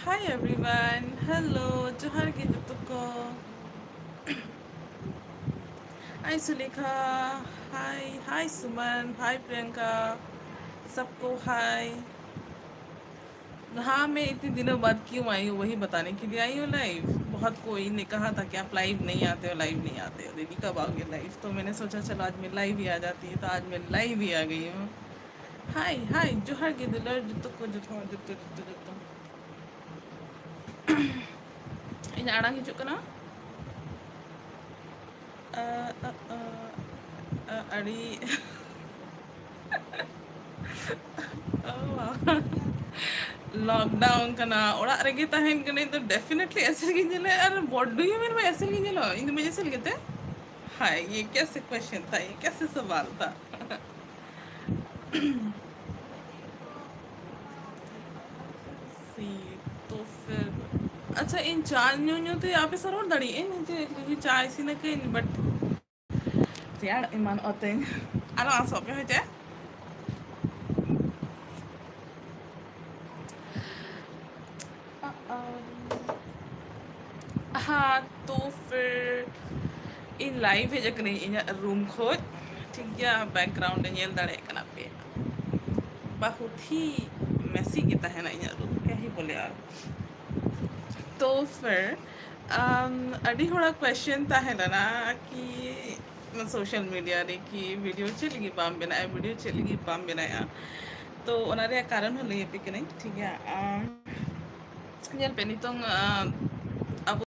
Hi everyone. Hello. Johar ke ko. Hi Sulekha. Hi. Hi Suman. Hi Priyanka. सबको हाय। हाँ, मैं इतने दिनों बाद क्यों आई हूँ वही बताने के लिए आई हूँ लाइव। बहुत कोई ने कहा था कि आप लाइव नहीं आते हो, लाइव नहीं आते हो, दीदी कब आओगे लाइव। तो मैंने सोचा चलो आज मैं लाइव ही आ जाती है, तो आज मैं लाइव ही आ गई हूँ। हाय हाय जोहर के दुलर जुत्तो को जुत्तो जुत्तो जुत्तो जुत्तो इन आड़ा हिजुक कना अड़ी लॉकडाउन का ना ओड़ा रेगे तहन कने तो डेफिनेटली ऐसे की जले अरे what do you mean by ऐसे की जलो इन में जैसे लगते। हाय ये कैसे क्वेश्चन था, ये कैसे सवाल था। सी तो फिर अच्छा इन चार न्यू न्यू तो यहाँ पे सरोवर दड़ी इन जे चाय सी ना के बट यार ईमान ओतें अरे आसो पे होते। हाँ तो फिर इन लाइव है जक नहीं इन रूम खोज ठीक गया बैकग्राउंड नेल दाड़े कना पे बहुत ही मैसी गिता है ना इन रूम क्या ही बोले यार। तो फिर अड़ी थोड़ा क्वेश्चन था है ना कि सोशल मीडिया रे कि वीडियो चलेगी बाम बनाया वीडियो चलेगी बाम बनाया। तो उनारे कारण हो ले पे कि नहीं ठीक है ñel pe nitong abo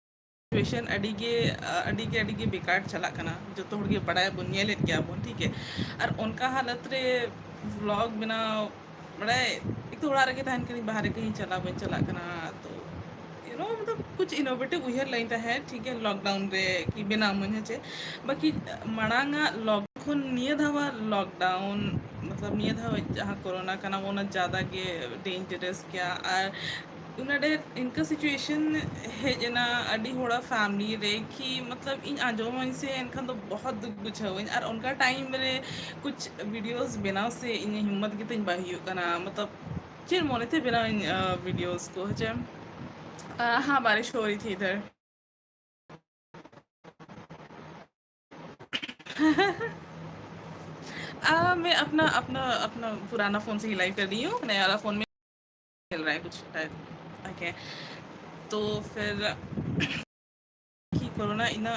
situation अड़ी के बेकार चला कना जो तो हड़गे बड़ा बुन ñelet गया बुन ठीक है। और उनका हालत रे व्लॉग बिना बड़ा एक तो उड़ा रखे तहन कहीं बाहर कहीं चला बन चला कना। तो मतलब कुछ इनोवेटिव उहर लाइन है ठीक है लॉकडाउन रे कि बिना मुझे चे बाकी मणांगा लॉक खुन निये धावा लॉकडाउन मतलब निये धावा जहाँ कोरोना कना वो ना ज़्यादा के डेंजरस क्या और उन्हें इनका सिचुएशन है जना अड़ी होड़ा फैमिली रे कि मतलब इन आजोम से इनका तो बहुत दुख बुझा हुआ और उनका टाइम रे कुछ वीडियोस बिना से इन हिम्मत की तीन बाही कना मतलब चिर मोने थे बिना इन वीडियोस को है। हाँ बारिश हो रही थी इधर। मैं अपना अपना अपना पुराना फ़ोन से ही लाइव कर रही हूँ, नया वाला फ़ोन में चल रहा है कुछ शायद। ओके तो फिर कि कोरोना इना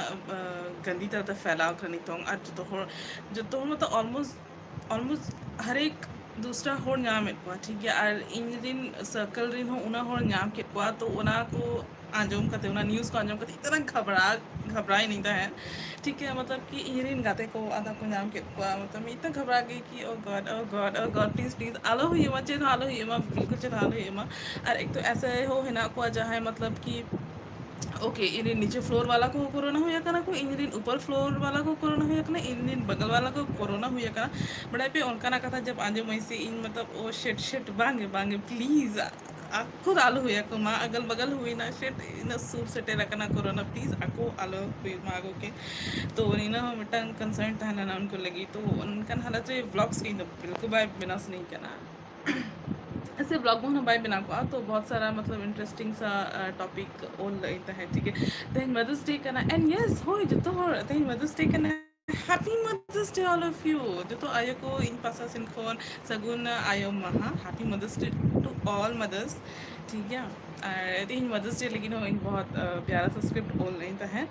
गंदी तरह फैलाव करनी तो और जो तो मतलब ऑलमोस्ट ऑलमोस्ट हर एक दूसरा होड़ नाम को ठीक है और इन दिन सर्कल रिन हो उना होड़ नाम के तो उना को आंजोम करते उना न्यूज़ को आंजोम करते इतना घबरा ही नहीं था है ठीक है। मतलब कि इन गाते को आधा को नाम के मतलब मैं इतना घबरा गई कि oh God oh God oh God please please आलो हुई मत चेत आलो हुई बिल्कुल चेत आलो हुई और एक तो ऐसे हो है ना को जहाँ मतलब कि ओके इन नीचे फ्लोर वाला को कोरोना हुआ कना को इन ऊपर फ्लोर वाला को कोरोना हुआ कना इन बगल वाला को कोरोना हुआ कना बड़ा पे उनका ना कथा जब आजे मई से इन मतलब ओ शिट शिट बांगे बांगे प्लीज आको आलो हुआ को माँ अगल बगल हुई ना शिट इन सूर सेटे रखना कोरोना प्लीज आको आलो हुई माँ आगो के तो इन मिटन कंसर्न था ना उनको लगी तो उनका हालत ब्लॉग्स की बिल्कुल बाय बिना नहीं करना ऐसे ब्लॉग में बाय बिना को तो बहुत सारा मतलब इंटरेस्टिंग सा टॉपिक ओल रहता है ठीक है। तेन मदर्स डे करना एंड यस हो जो तो तेन मदर्स डे करना happy Mother's Day all of you जो तो आयो को इन पासा सिंखोन सगुन आयो महा happy Mother's Day to all mothers ठीक है। और तेन मदर्स डे लेकिन हो इन बहुत प्यारा सा स्क्रिप्ट बोल नहीं है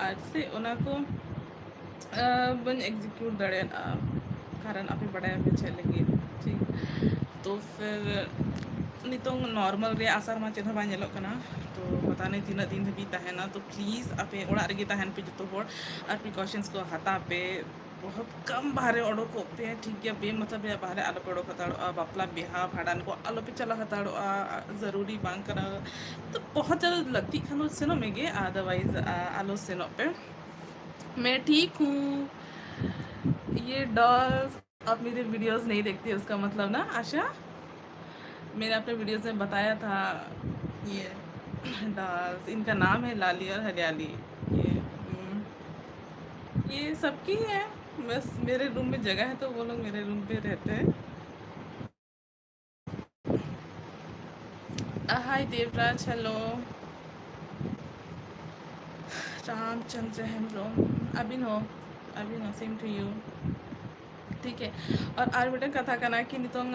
आज से उना को बन एग्जीक्यूट दड़े कारण अभी बड़ा पीछे लगी ठीक। तो फिर नितोंग नॉर्मल रे आसार मा चेन बा ñeloग कना तो पता नहीं तीना दिन धाबी तहना तो प्लीज़ आपे ओड़ा रेगे तहन पे जो होड़ और प्रिकॉशंस को हता पे बहुत कम बाहर ओडोको पे ठीक है बे मतलब या बाहर आलो पे ओडोक हताड़ो बापला बिहा भाड़ान को आलो पे चला हताड़ो ज़रूरी बांग कना तो बहुत ज़्यादा लगती खानो सेनो में गे अदरवाइज आलो सेनो पे मैं ठीक हूँ। ये डॉल्स आप मेरे वीडियोस नहीं देखती उसका मतलब ना आशा मैंने अपने वीडियोस में बताया था ये डॉल्स इनका नाम है लाली और हरियाली। ये सबकी है बस मेरे रूम में जगह है तो वो लोग मेरे रूम पे रहते हैं। Hi Devraj, hello. रामचंद्र हेम्ब्रोम, अभिनो सेम टू यू। ठीक है। और बेटा कथा करना कि नितोंग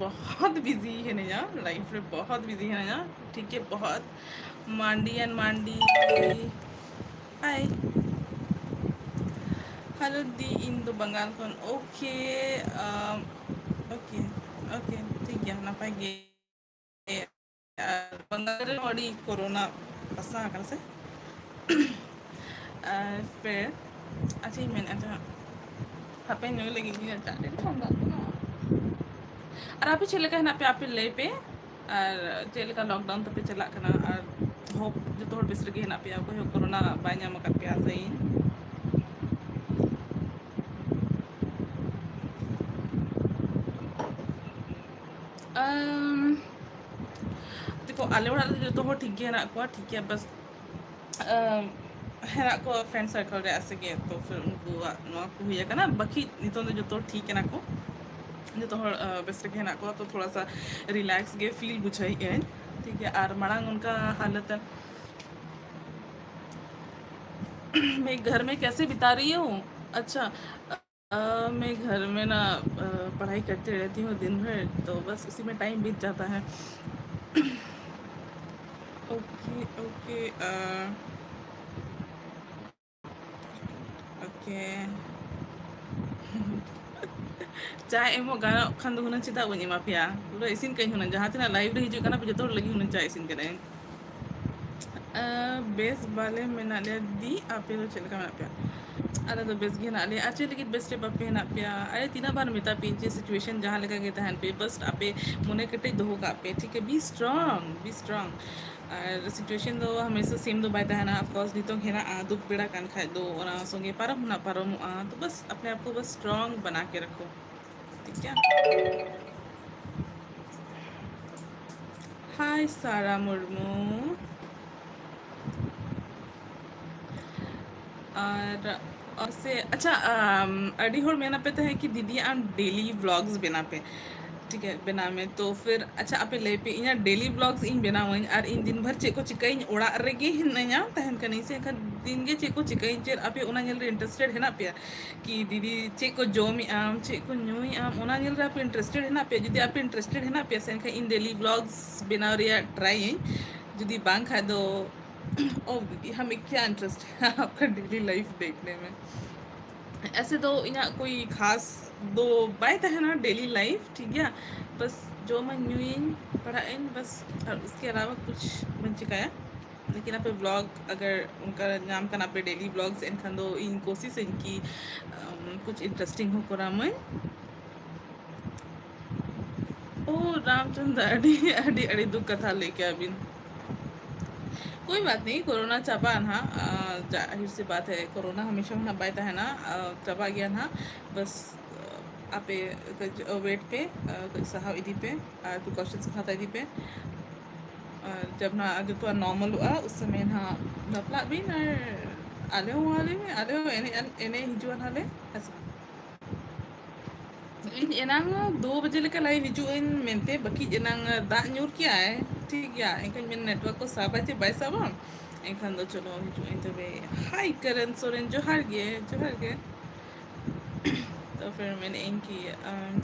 बहुत बिजी है ना, लाइफ में बहुत बिजी है ना। ठीक है, बहुत मांडी एंड मांडी। हाय, हेलो दी इन दो बंगाल कौन। ओके, ओके ओके, ठीक है ना पाएंगे। बंगाल और कोरोना पसा कर से फिर achievement ada apa yang lagi dia tak ada faham tak और आप ही चले गए ना पे आप ही ले पे और चले का लॉकडाउन तो पे चला करना और होप जो तो बेस लगे ना पे आपको कोरोना banyak makan पे आ सही um, देखो आले वाला जो तो हो ठीक है ना को ठीक है बस है ना को फ्रेंड सर्कल रे ऐसे के तो फिर उनको नो को हुई है ना बाकी नितो जो तो ठीक है ना को जो तो बेस्ट के ना को तो थोड़ा सा रिलैक्स गे फील बुझाई है। ठीक है, और मड़ांग उनका हालत मैं घर में कैसे बिता रही हूँ। अच्छा, मैं घर में ना पढ़ाई करती रहती हूँ दिन भर, तो बस उसी में टाइम बीत जाता है। ओके ओके ओके चाय एमो गाना खान दो हुना चिता बनी माफिया पूरा इसिन कहीं होना जहाँ तना लाइव रे हिजु काना पे जतो लगी हुना चाय इसिन करे बेस वाले में ना ले दी आपे तो चल का पे अरे तो बेस गे ना ले अच्छे लेकिन बेस्ट बापे ना पे अरे तीना बार मिता पिंचे सिचुएशन जहाँ लगा गए तहन पे बस आपे मुने कटे दो का पे। ठीक है, बी स्ट्रांग और सिचुएशन दो हमेशा सेम दो बाय तहना ऑफ कोर्स नितो घेना दुख बेड़ा कान खाए दो और संगे पारम ना पारम तो बस अपने आप को बस स्ट्रांग बना के रखो। ठीक है, हाय सारा मुर्मू। और से अच्छा अड़ी होड़ मेना पे तो है कि दीदी आम डेली व्लॉग्स बना पे। ठीक है, बना में तो फिर अच्छा आपे ले पे इना डेली व्लॉग्स इन बनावኝ और इन दिन भर चे को चिकई ओड़ा रेगे हिनया तहन कनी से खन दिन गे चे को चिकई चे आपे ओना नेल रे इंटरेस्टेड है ना पे कि दीदी चे को जोमी आम चे को न्यूई आम ओना नेल रे आपे इंटरेस्टेड है ना पे जदी आपे इंटरेस्टेड है ना पे से इन डेली व्लॉग्स बनाव रे ट्राई जदी बांग खा दो ओ दीदी हमें क्या इंटरेस्ट है आपका डेली लाइफ देखने में। ऐसे तो इना कोई खास दो बात है ना डेली लाइफ। ठीक है, बस जो मैं न्यूइन पढ़ा इन बस और उसके अलावा कुछ मन चिकाया लेकिन आप ब्लॉग अगर उनका नाम का ना पे डेली ब्लॉग्स इन खान दो इन कोशिश इनकी कुछ इंटरेस्टिंग हो करा मैं ओ रामचंद्र अड़ी अड़ी अड़ी दुख कथा लेके अभी कोई बात नहीं, कोरोना चाबा ना जाहिर सी बात है कोरोना हमेशा होना बायता है ना चाबा गया ना बस आपे वेट पे सहा इदी पे प्रिकॉशंस खाता इदी पे जब ना जो तो नॉर्मल हुआ उस समय ना नपला भी ना आले हो एने एने हिजुआन हाले ऐसा इन एनांग 2 बजे लेकर लाइव हिजुइन मेंते बाकी एनांग दाग न्यूर किया है। ठीक गया इनका मेन नेटवर्क को साबा चे बाय साबा एनखान दो चलो हिजुइन तबे हाय करण सोरेन जोहार गे तो फिर मैंने इनकी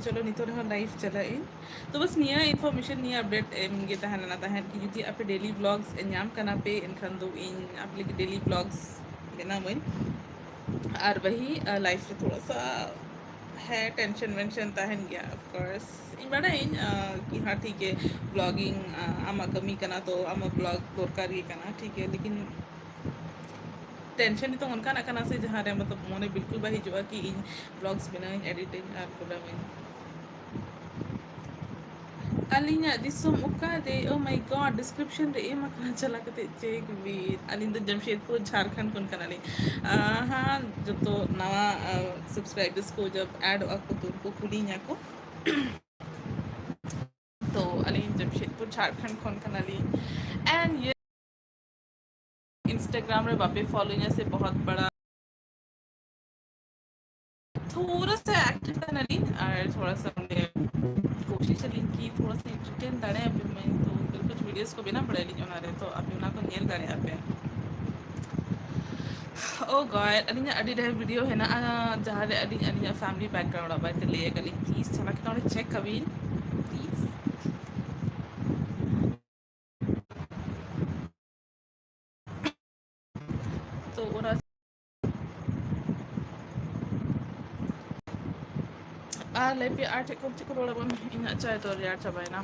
चलो नितो रहा लाइव चला इन तो बस निया इन्फॉर्मेशन निया अपडेट गे तहन ना तहन कि जुदी आप डेली ब्लॉग्स एनाम कना पे इनखान दो इन आप लेके डेली ब्लॉग्स बना मन और वही लाइफ से थोड़ा सा है टेंशन वेंशन तहन गया ऑफ कोर्स इन बड़ा इन कि हाँ ठीक है ब्लॉगिंग आमा कमी करना तो आमा ब्लॉग दरकार ही करना। ठीक है, लेकिन टेंशन तो उनका ना करना से जहाँ रे मतलब मोने बिल्कुल बाही जो कि इन ब्लॉग्स बना एडिटिंग और पूरा में अलिंग दिसम उका दे ओ माय गॉड डिस्क्रिप्शन रे एम कना चला कते चेक विद अलिंग द जमशेदपुर झारखंड कोन कनाली हाँ जब तो नवा सब्सक्राइबर्स को जब ऐड आपको तो उनको खुली nya को तो अलिंग जमशेदपुर झारखंड कोन कनाली एंड ये इंस्टाग्राम रे बापे फॉलोइंग से बहुत बड़ा थोड़ा सा एक्टिव कनाली और थोड़ा सा कोशिश चलिंग की थोड़ा सा एंटरटेन दाड़े पे मैं तो फिर कुछ वीडियोस को बिना पड़े ली होना रे तो आप उना को नेल दाड़े पे ओ गॉड अनिया अडी ढेर वीडियो है ना जहाँ रे अडी अनिया फैमिली बैकग्राउंड अब ते लिए कली प्लीज चला के नोड़े चेक कभी प्लीज तो ओना लेपि आर्ट को चिको रोला बन इन अच्छा तो यार चबाई ना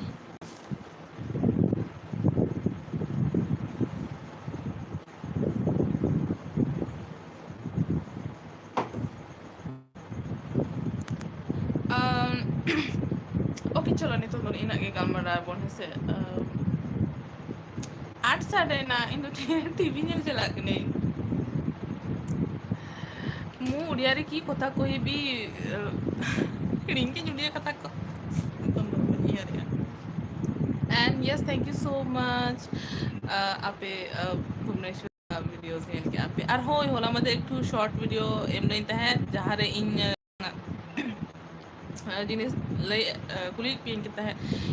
ओके चलो नहीं तो लोग इना के गलमरा बोन से आर्ट साडे ना इन टीवी नेल चला के नहीं मु ओडिया रे की कथा कोई भी रिंकी जुड़िया कथा को and yes thank you so much आपे भुवनेश्वर वीडियोस नेल के आपे और होय होला मदे एक टू शॉर्ट वीडियो एम नहीं तहे जहाँ रे इन जिनिस लय कुली पिन के तहे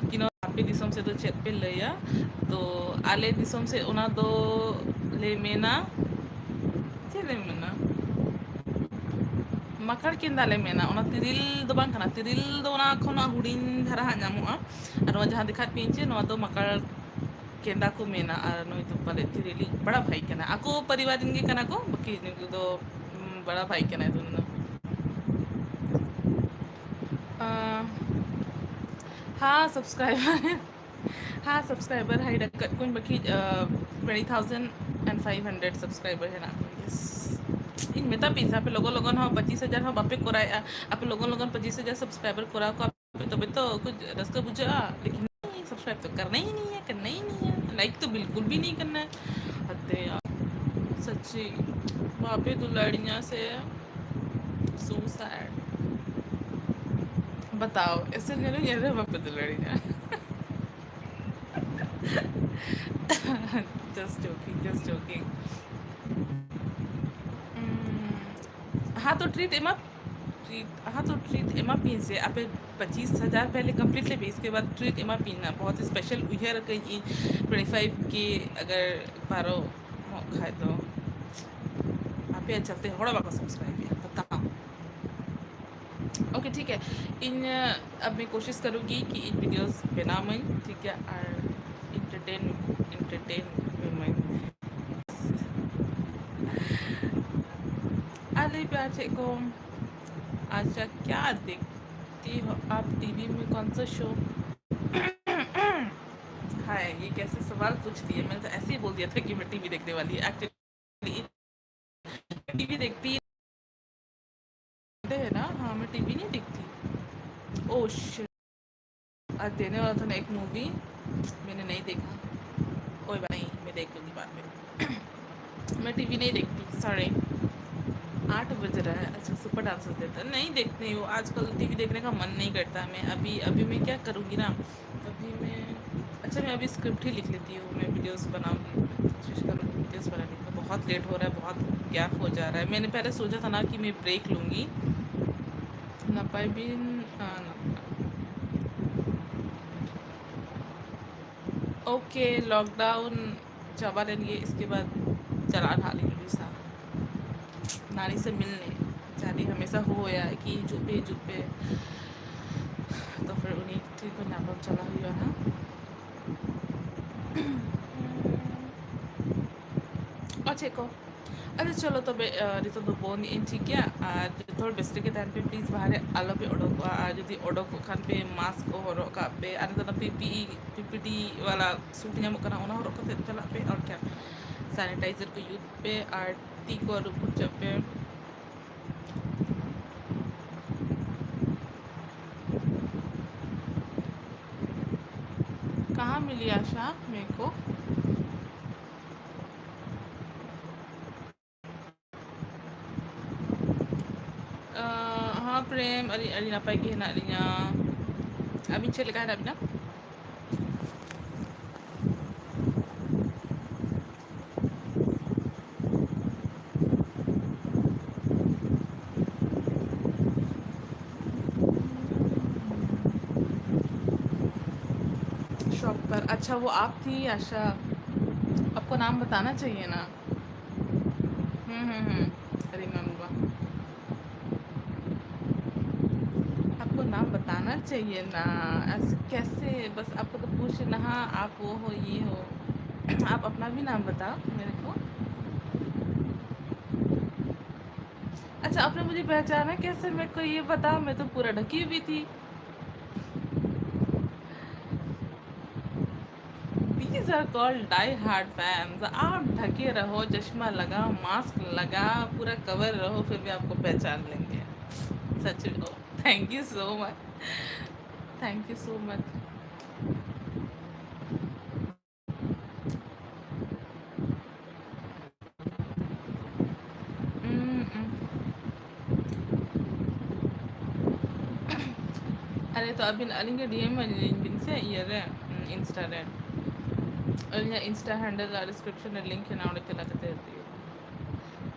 कि नो आपे दिसम से तो चेत पे लया तो आले दिसम से ओना दो ले मेना चले मेना makar kindale mena ona tiril do bang kana tiril do ona khona hudin dhara ha nyamoa ar no jahan dikhat pinche no do makar kenda ko mena ar no to pale tirili bada bhai kana ako pariwarin ge kana ko baki do bada bhai kana dunno हाँ subscriber high डक्कत कुन बकी 20,500 subscriber है ना yes in मेता पिसा पे लोगन हो 25,000 हो बापे कोराय आप लोगन 25,000 सब्सक्राइबर कोरा को आप तो कुछ रस्ता बुझा लेकिन नहीं सब्सक्राइब तो करना ही नहीं है लाइक तो बिल्कुल भी नहीं करना है हत्ते यार सच्ची बापे दुलाड़ियाँ से सो सैड बताओ ऐसे नहीं ये रहे बापे दुलाड़ियाँ just joking हाँ तो ट्रीट एमा पिन से आप 25,000 पहले कम्प्लीटली भी इसके बाद ट्रीट एमा पिन ना बहुत स्पेशल उहर कहीं 25 की अगर पारो खाए तो आप चलते होड़ा बाका सब्सक्राइब किया बताओ ओके ठीक है इन अब मैं कोशिश करूँगी कि इन वीडियोस बनाऊँ मैं ठीक है और entertain women. अरे प्यारे को अच्छा क्या देखती हो आप टीवी में कौन सा शो हाय ये कैसे सवाल पूछ दिए मैंने तो ऐसे ही बोल दिया था कि मैं टीवी देखने वाली एक्चुअली टीवी देखती है ना हाँ मैं टीवी नहीं देखती ओह शिट आज देने वाला था ना एक मूवी मैंने नहीं देखा कोई बात नहीं मैं देख लूँगी बाद में मैं टीवी नहीं देखती सॉरी 8 बज रहा है अच्छा सुपर डांसर्स देता नहीं देखती हूँ आजकल टीवी देखने का मन नहीं करता मैं अभी मैं क्या करूँगी ना अभी मैं अच्छा मैं अभी स्क्रिप्ट ही लिख लेती हूँ मैं वीडियोस बनाऊँगी कोशिश करूँगी वीडियोस बनाने का बहुत लेट हो रहा है बहुत गैप हो जा रहा है मैंने पहले सोचा था ना कि मैं ब्रेक लूँगी नापाई बिन ओके लॉकडाउन चबा लेंगे इसके बाद चला ढालेंगे वीसा नानी से मिलने जाने हमेशा हो या कि जुपे तो फिर उन्हीं ठीक को नाम चला हुआ ना अच्छे को अच्छा चलो तो रितो तो बोन इन ठीक है थोड़ा बेस्ट के टाइम पे प्लीज बाहर आलो पे ओडो को यदि ओडो को खान पे मास्क को हरो का पे तो पीपीटी वाला सूट ᱧᱟᱢᱚᱜ कना ओना हरो को चला पे और क्या सैनिटाइजर को यूज पे और टी को रुक पे कहाँ मिली आशा मेरे को हाँ प्रेम अली नापाई के ना अलिया अभी चल लगा है ना टिकटॉक पर। अच्छा वो आप थी आशा, आपको नाम बताना चाहिए ना। रिमेम्बर, आपको नाम बताना चाहिए ना। ऐसे कैसे, बस आपको तो पूछ ना, हाँ आप वो हो ये हो। आप अपना भी नाम बताओ मेरे को। अच्छा आपने मुझे पहचाना कैसे, मेरे को ये बताओ, मैं तो पूरा ढकी हुई थी। These are called die hard fans। आप ढके रहो, चश्मा लगाओ, मास्क लगाओ, पूरा कवर रहो, फिर भी आपको पहचान लेंगे। सच में। Thank you so much, thank you so much. अरे तो अभी अलिंग डीएम से इयर इंस्टा रे अलिंग इंस्टा हैंडल डिस्क्रिप्शन लिंक नोड़के लगते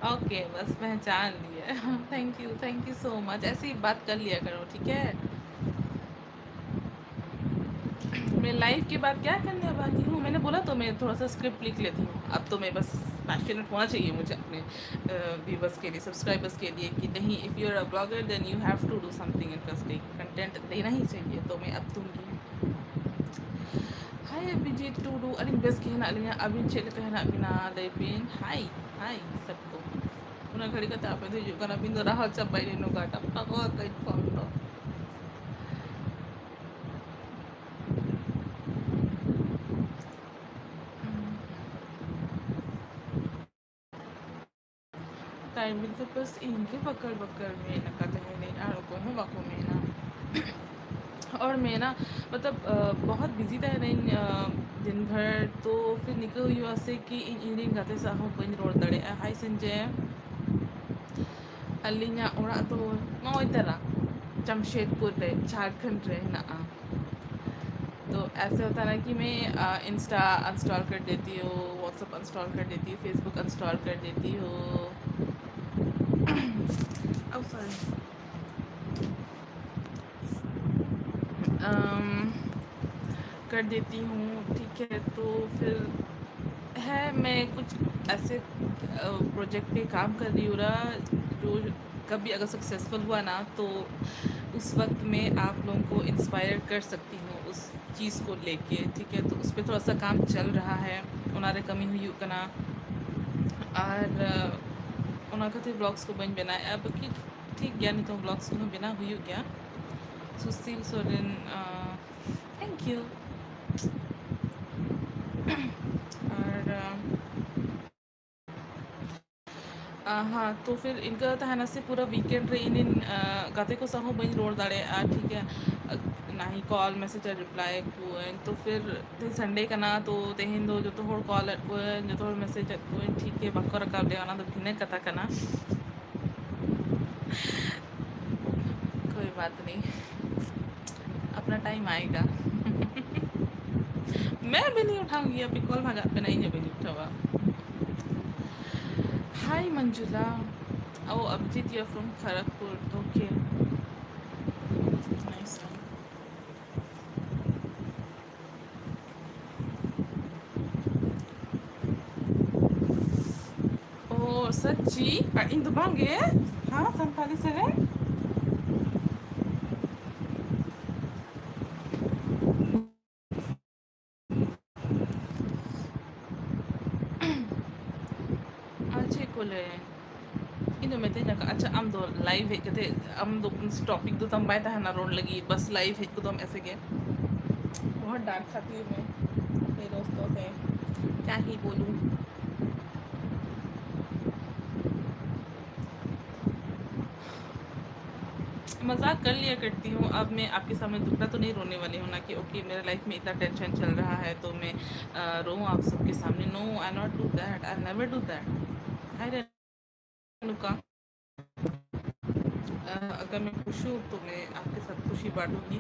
ओके बस पहचान लिया। थैंक यू सो मच, ऐसे ही बात कर लिया करो ठीक है। मैं लाइव के बाद क्या करने वाली हूँ, मैंने बोला तो मैं थोड़ा सा स्क्रिप्ट लिख लेती हूँ। अब तो मैं बस पैशनेट होना चाहिए मुझे अपने व्यूवर्स के लिए, सब्सक्राइबर्स के लिए कि नहीं, if you are a blogger then you have to do something interesting, content देना ही चाहिए, तो मैं अब दूँगी। हाय अभिजीत टूडू अलिंग बेस कहना अलिंग अबिन चेक कहना बिना लेबिन हाय हाय सबको una घड़ी का ताप है जो करना बिंदु रहा सब बाई नो गाटा पका कई फोन टाइम तो बस इनके बकर बकर में नका कहने आरो को है वाको में ना। और मैं ना मतलब बहुत बिजी था नहीं दिन भर, तो फिर निकल हुई वहाँ से कि इंजीनियरिंग गाते साहू बन रोड दड़े हाय संजय अलिंगा ओरा तो नॉय तरह जमशेदपुर रे झारखंड रे ना। तो ऐसे होता है ना कि मैं इंस्टा इंस्टॉल कर देती हूँ, व्हाट्सअप इंस्टॉल कर देती हूँ, फेसबुक इंस्टॉल कर देती हूँ। Oh sorry. कर देती हूँ ठीक है। तो फिर है मैं कुछ ऐसे प्रोजेक्ट पे काम कर रही हूँ ना, जो कभी अगर सक्सेसफुल हुआ ना तो उस वक्त मैं आप लोगों को इंस्पायर कर सकती हूँ उस चीज़ को लेके ठीक है। तो उस पर थोड़ा सा काम चल रहा है, उन्हारे कमी हुई कना और उनका ब्लॉग्स को बन बनाए अब कि ठीक गया, नहीं तो ब्लॉग्स को बिना हुई गया। सुशील सोरेन थैंक यू। और हाँ तो फिर इनका तहना से पूरा वीकेंड रे इन गाते को सहू बन रोड दाड़े ठीक है। ना ही कॉल मैसेज रिप्लाई को तो फिर संडे का ना तो तेहिन दो जो तो होड़ कॉल को जो तो मैसेज को ठीक है बको रकाब दे ना तो भिन्न कथा करना कोई बात नहीं, अपना टाइम आएगा। मैं भी नहीं उठाऊंगी अभी कॉल, भागा पे नहीं जब नहीं उठावा। Hi Manjula oh Abhijit you from Kharagpur okay nice. ओ सच्ची इन दुबांगे हाँ संताली से है। अच्छे को ले इन में तेना का अच्छा हम दो लाइव है कहते हम दो टॉपिक दो तम बाय ना रोड लगी बस लाइव है तो हम ऐसे के बहुत डांट खाती हूँ मैं अपने दोस्तों से, क्या ही बोलूँ। मजाक कर लिया करती हूँ, अब मैं आपके सामने दुखड़ा तो नहीं रोने वाली हूँ ना कि ओके मेरे लाइफ में इतना टेंशन चल रहा है तो मैं रोऊँ आप सबके सामने। No I not do that, I never do that. Hi Renuka अगर मैं खुश हूँ तो मैं आपके साथ खुशी बांटूंगी,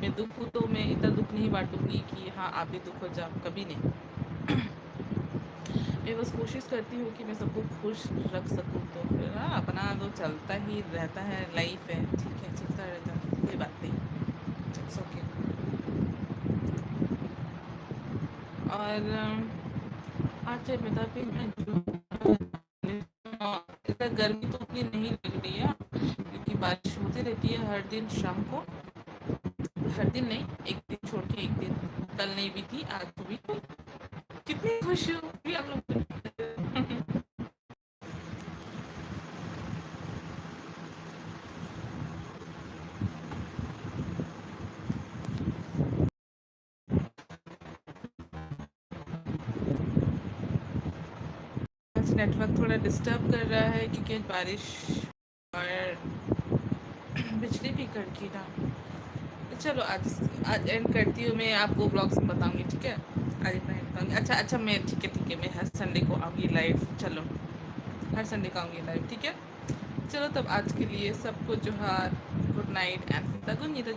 मैं दुख हूँ तो मैं इतना दुख नहीं बांटूंगी कि हाँ आप भी दुख हो जाओ, कभी नहीं। मैं बस कोशिश करती हूँ कि मैं सबको खुश रख सकूँ, तो फिर हाँ अपना तो चलता ही रहता है, लाइफ है ठीक है, चलता रहता है, कोई बात नहीं, इट्स ओके। और आज बता भी मैं इतना गर्मी तो उतनी नहीं लग रही है क्योंकि बारिश होती रहती है हर दिन शाम को। हर दिन नहीं, एक दिन छोड़ के एक दिन। कल नहीं भी थी, आज तो भी थी। कितनी खुश हूँ भी आप लोग। आज नेटवर्क थोड़ा डिस्टर्ब कर रहा है क्योंकि आज बारिश और बिजली भी कड़की ना। चलो आज एंड करती हूँ। मैं आपको ब्लॉग्स में बताऊंगी, ठीक है। आज इतना एंड बताऊंगी। अच्छा मैं ठीक है मैं हर संडे को आऊँगी लाइव। चलो हर संडे को आऊँगी लाइव, ठीक है। चलो तब आज के लिए सबको जोहार, गुड नाइट एंड गुड नींद।